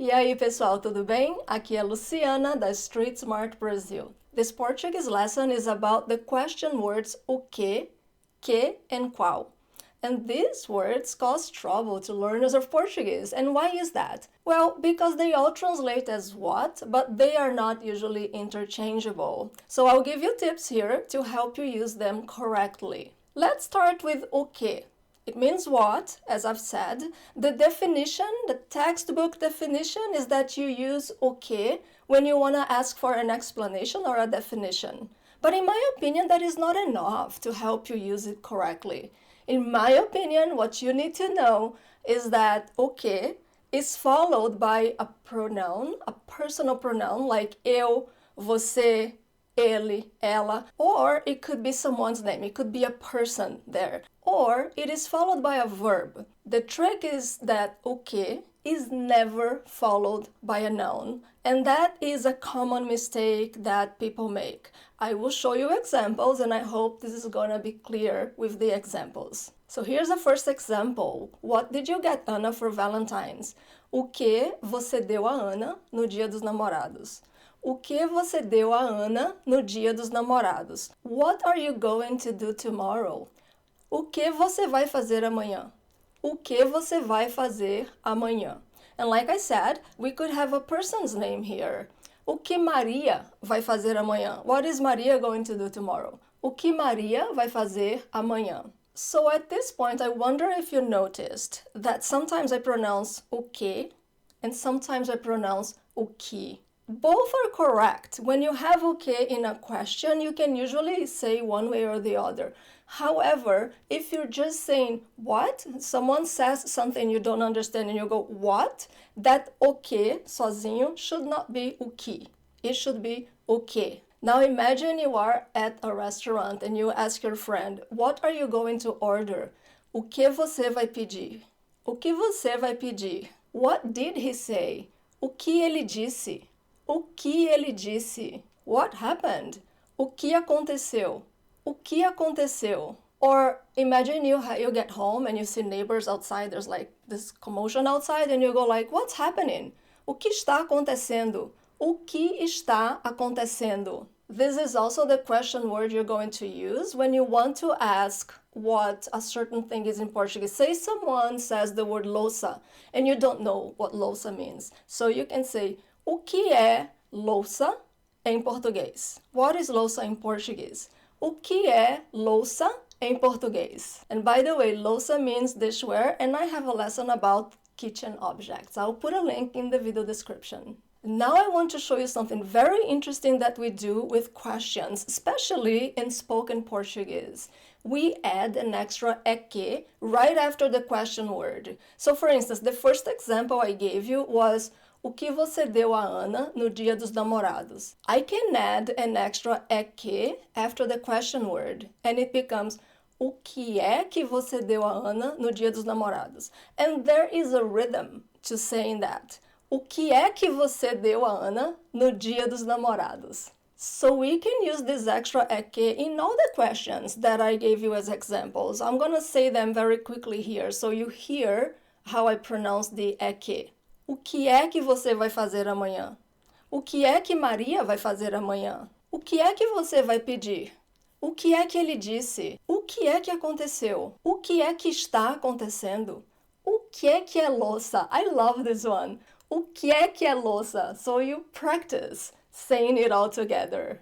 E aí, pessoal, tudo bem? Aqui é Luciana, da Street Smart Brazil. This Portuguese lesson is about the question words o que, and qual. And these words cause trouble to learners of Portuguese. And why is that? Well, because they all translate as what, but they are not usually interchangeable. So I'll give you tips here to help you use them correctly. Let's start with o que. It means what, as I've said. The definition, the textbook definition, is that you use o que when you want to ask for an explanation or a definition. But in my opinion, that is not enough to help you use it correctly. In my opinion, what you need to know is that o que is followed by a pronoun, a personal pronoun like eu, você, ele, ela, or it could be someone's name, it could be a person there, or it is followed by a verb. The trick is that o que is never followed by a noun, and that is a common mistake that people make. I will show you examples, and I hope this is gonna be clear with the examples. So here's the first example. What did you get Ana for Valentine's? O que você deu a Ana no Dia dos Namorados? O que você deu a Ana no Dia dos Namorados? What are you going to do tomorrow? O que você vai fazer amanhã? O que você vai fazer amanhã? And like I said, we could have a person's name here. O que Maria vai fazer amanhã? What is Maria going to do tomorrow? O que Maria vai fazer amanhã? So at this point, I wonder if you noticed that sometimes I pronounce o que and sometimes I pronounce o que. Both are correct. When you have o que in a question, you can usually say one way or the other. However, if you're just saying what, someone says something you don't understand and you go what, that o que sozinho should not be o que. It should be o que. Now imagine you are at a restaurant and you ask your friend, what are you going to order? O que você vai pedir? O que você vai pedir? What did he say? O que ele disse? O que ele disse? What happened? O que aconteceu? O que aconteceu? Or imagine you get home and you see neighbors outside, there's like this commotion outside and you go like, what's happening? O que está acontecendo? O que está acontecendo? This is also the question word you're going to use when you want to ask what a certain thing is in Portuguese. Say someone says the word louça and you don't know what louça means. So you can say, o que é louça em português? What is louça in Portuguese? O que é louça em português? And by the way, louça means dishware, and I have a lesson about kitchen objects. I'll put a link in the video description. Now I want to show you something very interesting that we do with questions, especially in spoken Portuguese. We add an extra é que right after the question word. So for instance, the first example I gave you was o que você deu a Ana no Dia dos Namorados? I can add an extra é que after the question word, and it becomes o que é que você deu a Ana no Dia dos Namorados? And there is a rhythm to saying that. O que é que você deu a Ana no Dia dos Namorados? So we can use this extra é que in all the questions that I gave you as examples. I'm going to say them very quickly here so you hear how I pronounce the é que. O que é que você vai fazer amanhã? O que é que Maria vai fazer amanhã? O que é que você vai pedir? O que é que ele disse? O que é que aconteceu? O que é que está acontecendo? O que é louça? I love this one. O que é louça? So you practice saying it all together.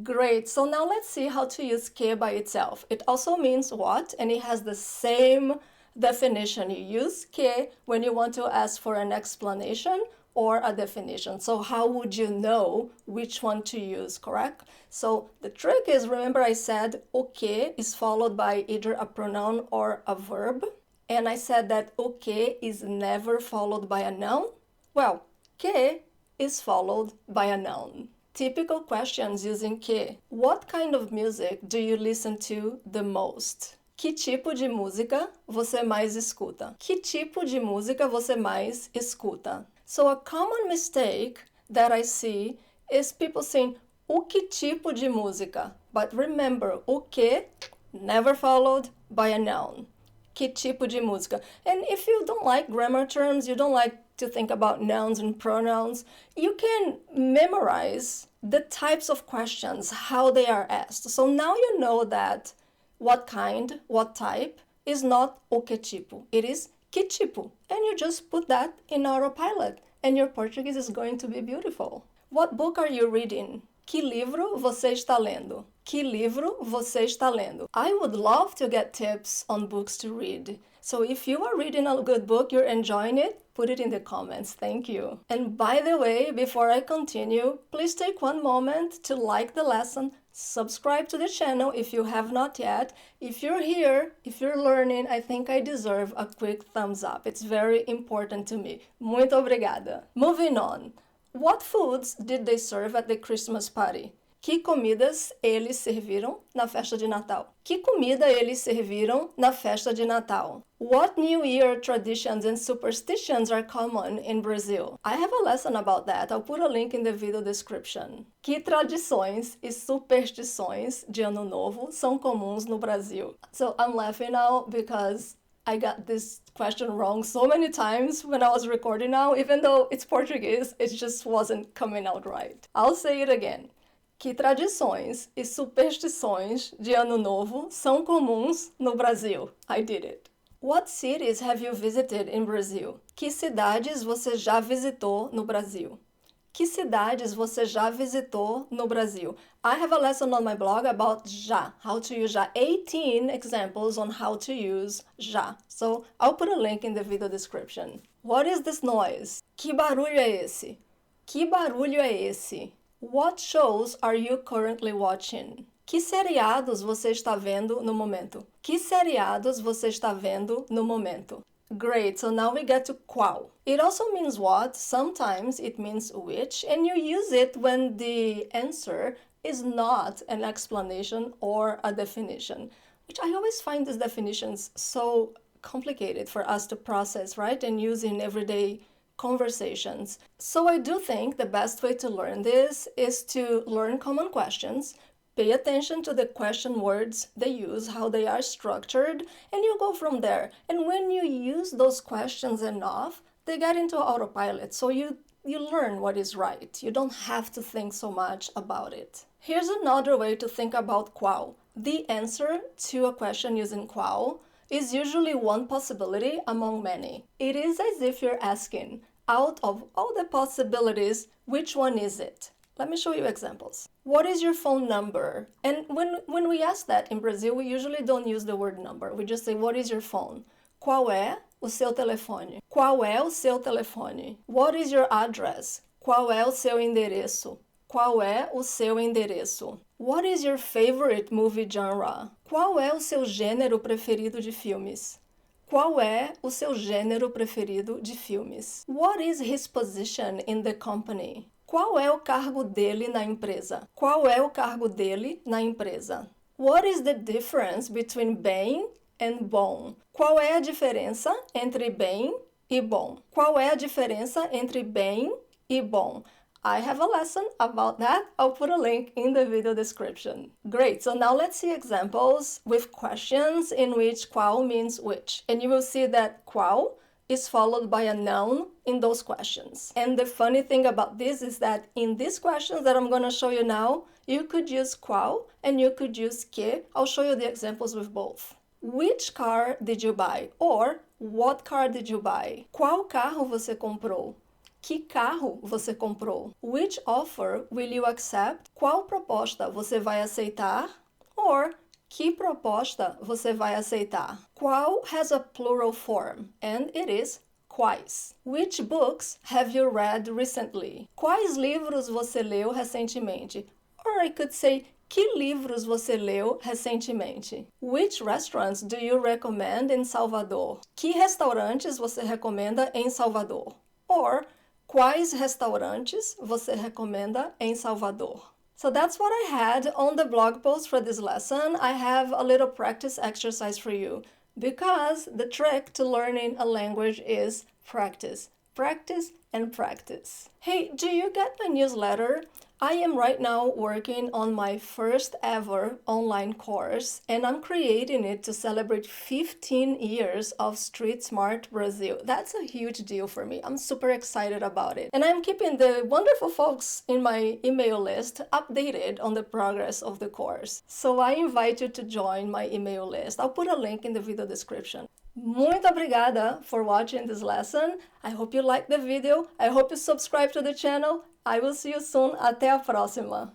Great, so now let's see how to use que by itself. It also means what, and it has the same definition. You use que when you want to ask for an explanation or a definition. So how would you know which one to use, correct? So the trick is, remember I said o que is followed by either a pronoun or a verb. And I said that o que is never followed by a noun. Well, que is followed by a noun. Typical questions using que. What kind of music do you listen to the most? Que tipo de música você mais escuta? Que tipo de música você mais escuta? So a common mistake that I see is people saying, o que tipo de música? But remember, o que never followed by a noun. Que tipo de música? And if you don't like grammar terms, you don't like to think about nouns and pronouns, you can memorize the types of questions, how they are asked. So now you know that what kind, what type is not o que tipo, it is que tipo. And you just put that in autopilot and your Portuguese is going to be beautiful. What book are you reading? Que livro você está lendo? Que livro você está lendo? I would love to get tips on books to read. So if you are reading a good book, you're enjoying it, put it in the comments. Thank you. And by the way, before I continue, please take one moment to like the lesson, subscribe to the channel if you have not yet. If you're here, if you're learning, I think I deserve a quick thumbs up. It's very important to me. Muito obrigada. Moving on. What foods did they serve at the Christmas party? Que comidas eles serviram na festa de Natal? Que comida eles serviram na festa de Natal? What New Year traditions and superstitions are common in Brazil? I have a lesson about that. I'll put a link in the video description. Que tradições e superstições de Ano Novo são comuns no Brasil? So I'm laughing now because I got this question wrong so many times when I was recording now. Even though it's Portuguese, it just wasn't coming out right. I'll say it again. Que tradições e superstições de Ano Novo são comuns no Brasil? I did it. What cities have you visited in Brazil? Que cidades você já visitou no Brasil? Que cidades você já visitou no Brasil? I have a lesson on my blog about já, how to use já, 18 examples on how to use já. So I'll put a link in the video description. What is this noise? Que barulho é esse? Que barulho é esse? What shows are you currently watching? Que seriados você está vendo no momento? Que seriados você está vendo no momento? Great, so now we get to qual. It also means what, sometimes it means which, and you use it when the answer is not an explanation or a definition, which I always find these definitions so complicated for us to process, right, and use in everyday conversations. So I do think the best way to learn this is to learn common questions, pay attention to the question words they use, how they are structured, and you go from there. And when you use those questions enough, they get into autopilot, so you learn what is right. You don't have to think so much about it. Here's another way to think about qual. The answer to a question using qual is usually one possibility among many. It is as if you're asking, out of all the possibilities, which one is it? Let me show you examples. What is your phone number? And when we ask that in Brazil, we usually don't use the word number. We just say, what is your phone? Qual é o seu telefone? Qual é o seu telefone? What is your address? Qual é o seu endereço? Qual é o seu endereço? What is your favorite movie genre? Qual é o seu gênero preferido de filmes? Qual é o seu gênero preferido de filmes? What is his position in the company? Qual é o cargo dele na empresa? Qual é o cargo dele na empresa? What is the difference between bem and bom? Qual é a diferença entre bem e bom? Qual é a diferença entre bem e bom? I have a lesson about that. I'll put a link in the video description. Great, so now let's see examples with questions in which qual means which. And you will see that qual is followed by a noun in those questions. And the funny thing about this is that in these questions that I'm going to show you now, you could use qual and you could use que. I'll show you the examples with both. Which car did you buy? Or what car did you buy? Qual carro você comprou? Que carro você comprou? Which offer will you accept? Qual proposta você vai aceitar? Or que proposta você vai aceitar? Qual has a plural form, and it is quais. Which books have you read recently? Quais livros você leu recentemente? Or I could say, que livros você leu recentemente? Which restaurants do you recommend in Salvador? Que restaurantes você recomenda em Salvador? Or quais restaurantes você recomenda em Salvador? So that's what I had on the blog post for this lesson. I have a little practice exercise for you because the trick to learning a language is practice. Practice and practice. Hey, do you get my newsletter? I am right now working on my first ever online course, and I'm creating it to celebrate 15 years of Street Smart Brazil. That's a huge deal for me. I'm super excited about it. And I'm keeping the wonderful folks in my email list updated on the progress of the course. So I invite you to join my email list. I'll put a link in the video description. Muito obrigada for watching this lesson. I hope you liked the video. I hope you subscribe to the channel. I will see you soon. Até a próxima!